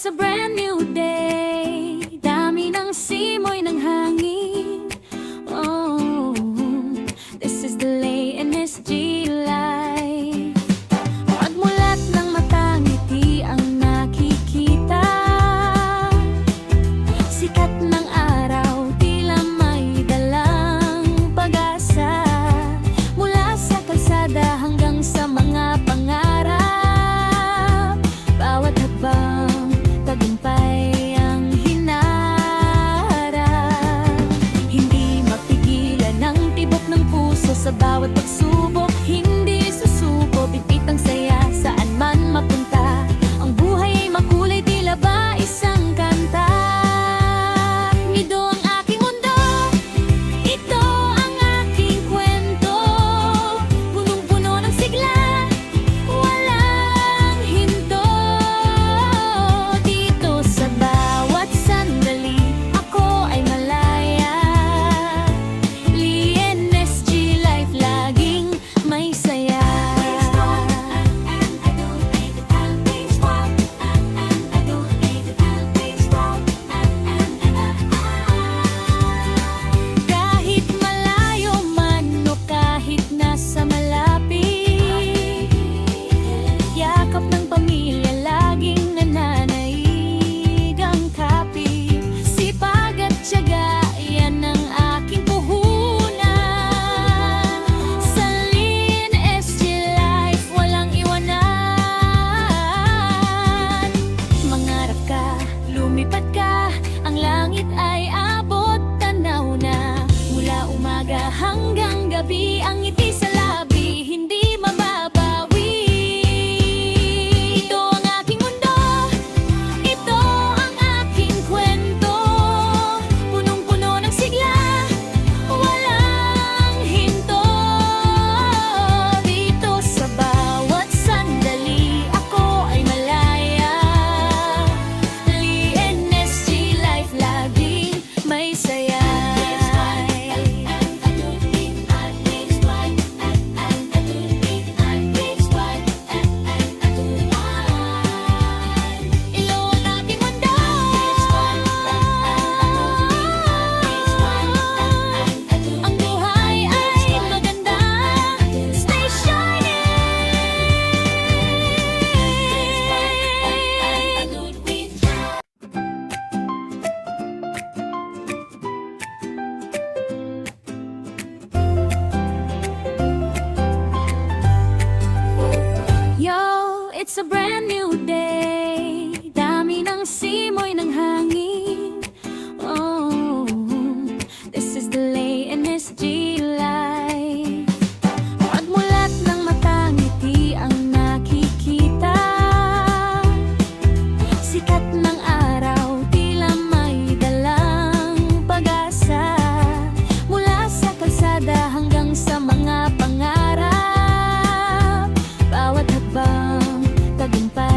It's a brand new day. Dami ng simoy ng hangin. Oh, this is the Lay NSG life. Pagmulat ng mata, ngiti ang nakikita. Sikat ng araw, tila may dalang pag-asa. Mula sa kalsada hanggang sa mga pangarap. Bawat habang tagumpay ang hinaharap. Hindi mapigilan ang tibok ng puso sa bawat pagsubok. Hindi susuko, pipit ang saya saan man mapunta. Ang buhay ay makulay, tila ba isang kanta. Ito ang aking mundo, ito ang aking kwento. Punong-puno ng sigla, walang hinto. Dito sa bawat sandali, ako ay malaya. Lay NSG life, laging may saya. Kahit malayo man o kahit nasa malapit, yakap ng pamilya laging nananaig ang kapit. Sipag at tiyaga, yan ang aking puhunan. Sa Lay NSG life, walang iwanan. Mangarap ka, lumipad ka, ang langit ay abot tanaw na. Mula umaga hanggang gabi, ang ngiti sa labi, hindi mababawi. Ito ang aking mundo, ito ang aking kwento. Punong-puno ng sigla, walang hinto. Dito sa bawat sandali, ako ay malaya. Lay NSG life, laging may saya. Ilo ang aking mundo, ang buhay ay maganda. Stay shining. Yo, it's a brand new day. Dami ng simoy ng hangin. Oh, this is the Lay NSG life. Pagmulat ng mata, ngiti ang nakikita. Sikat ng araw, tila may dalang pag-asa. Mula sa kalsada hanggang sa mga pangarap. Bawat habang tagumpay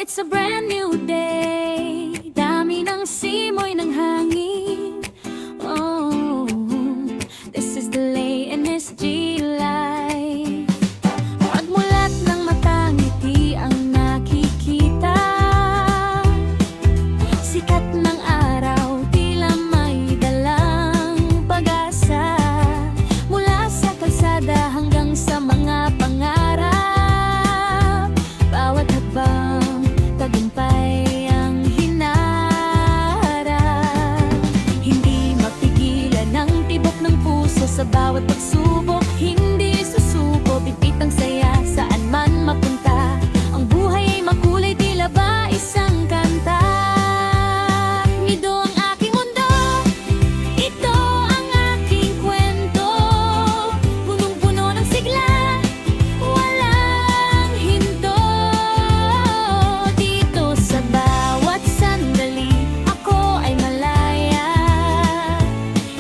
it's a brand new day. Dami ng simoy ng hangin. Oh, this is the Lay NSG life. Pagmulat ng mata, ngiti ang nakikita. Sikat ng araw, tila may dalang pag-asa. Mula sa kalsada hanggang sa mga pangarap. Bawat hakbang, tagumpay ang hinaharap. Hindi mapigilan ang tibok ng puso sa bawat pagsubok. Hindi susuko, bibit ang saya saan man mapunta. Ang buhay ay makulay, tila ba isang kanta. Ito ang aking mundo, ito ang aking kwento. Punong-puno ng sigla, walang hinto. Dito sa bawat sandali, ako ay malaya.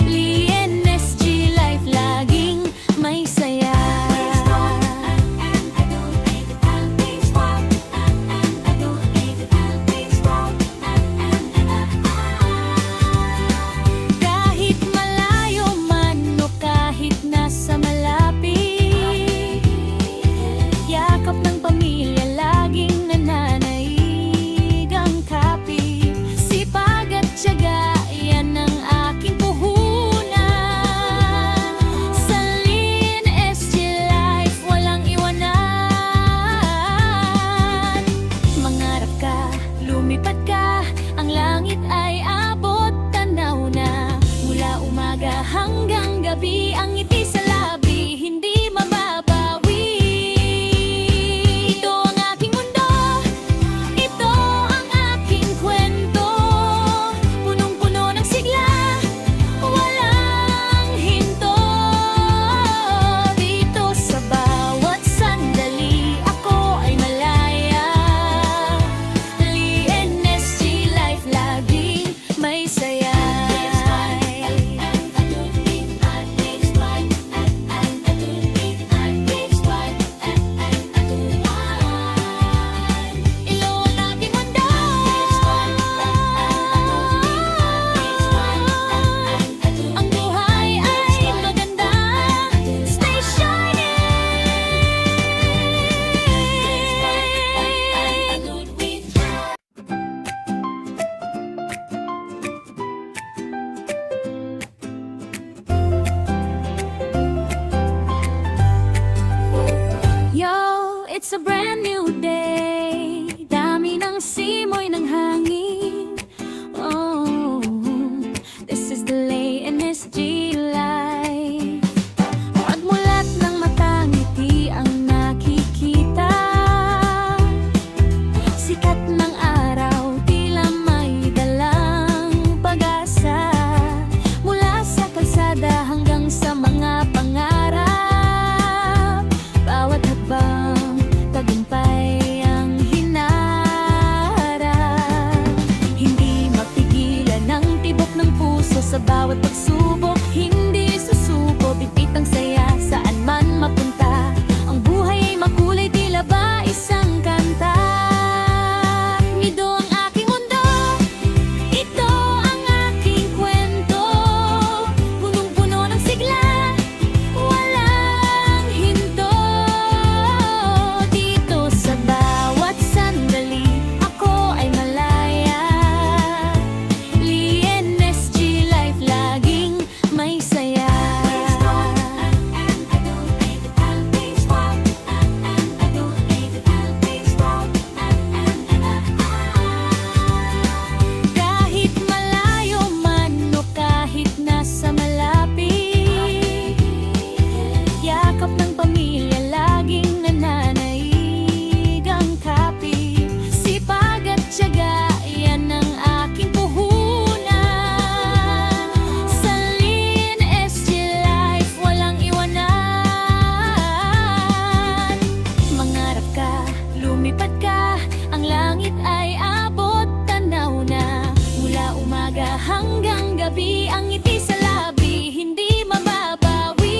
Lee NSG life, laging may saya. Kahit malayo man o kahit nasa malapit, yakap ng pamilya laging nananaig ang kapit. Sipag at tiyaga, yan ang aking puhunan. Sa Lee NSG life, walang iwanan. Mangarap ka, lumipad ka, ang langit ay abot tanaw na. Mula umaga hanggang gabi, ang ngiti sa labi, hindi mababawi. Ito ang aking mundo, ito ang aking kwento. Punong-puno ng sigla, walang hinto. Dito sa bawat sandali, ako ay malaya. Lee NSG life, laging may saya. Ilo ang aking mundo, ang buhay ay maganda. Stay shining. Yo, it's a brand new day. Dami ng simoy ng hangin. Oh, this is the Lay NSG life. Pagmulat ng mata, ngiti ang nakikita. Sikat ng araw, tila may dalang pag-asa. Mula sa kalsada hanggang sa mga pangarap. Bawat hakbang, tagumpay ang hinaharap. Hindi mapigilan ang tibok ng puso sa bawat pagsubok. Hindi susuko, bibit ang saya saan man mapunta. Ang buhay ay makulay, tila ba isang kanta. Ito ang aking mundo, ito ang aking kwento. Punong-puno ng sigla, walang hinto. Dito sa bawat sandali, ako ay malaya. Lee NSG life, laging may saya. Kahit malayo man o kahit nasa malapit, yakap ng pamilya laging nananaig ang kapit. Sipag at tiyaga, yan ang aking puhunan. Sa Lee NSG life, walang iwanan. Mangarap ka, lumipad ka, ang langit ay abot tanaw na. Mula umaga hanggang gabi, ang ngiti sa labi, hindi mababawi.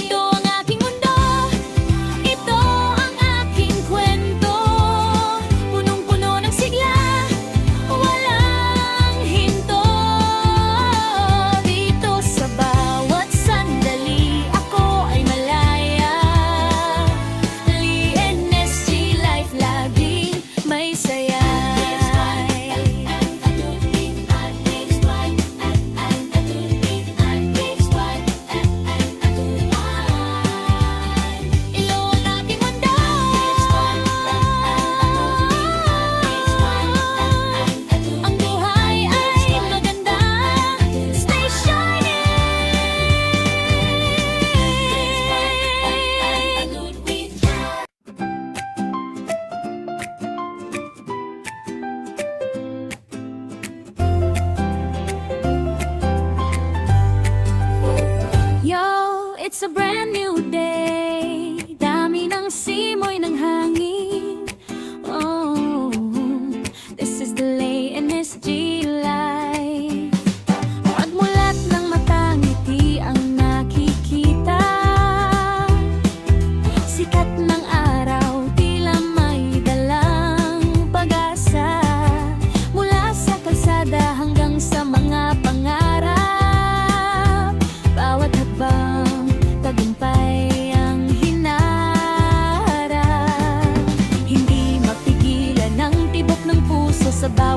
Ito ang aking mundo, ito ang aking kwento.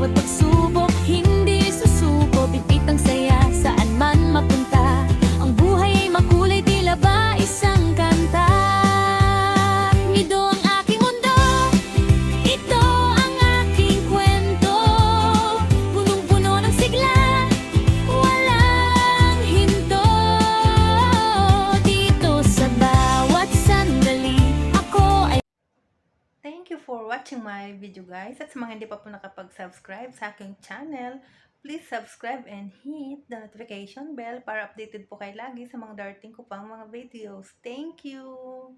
bawat pagsubok, hindi susuko, bitbit ang saya, saan man mapunta. Ang buhay ay makulay, tila ba isang kanta. Ito ang aking mundo, ito ang aking kwento. Punong-puno ng sigla, walang hinto. Dito sa bawat sandali, ako ay Thank you for watching my video guys. At sa mga hindi pa po nakapag-subscribe sa aking channel, please subscribe and hit the notification bell para updated po kayo lagi sa mga darating ko pang mga videos. Thank you!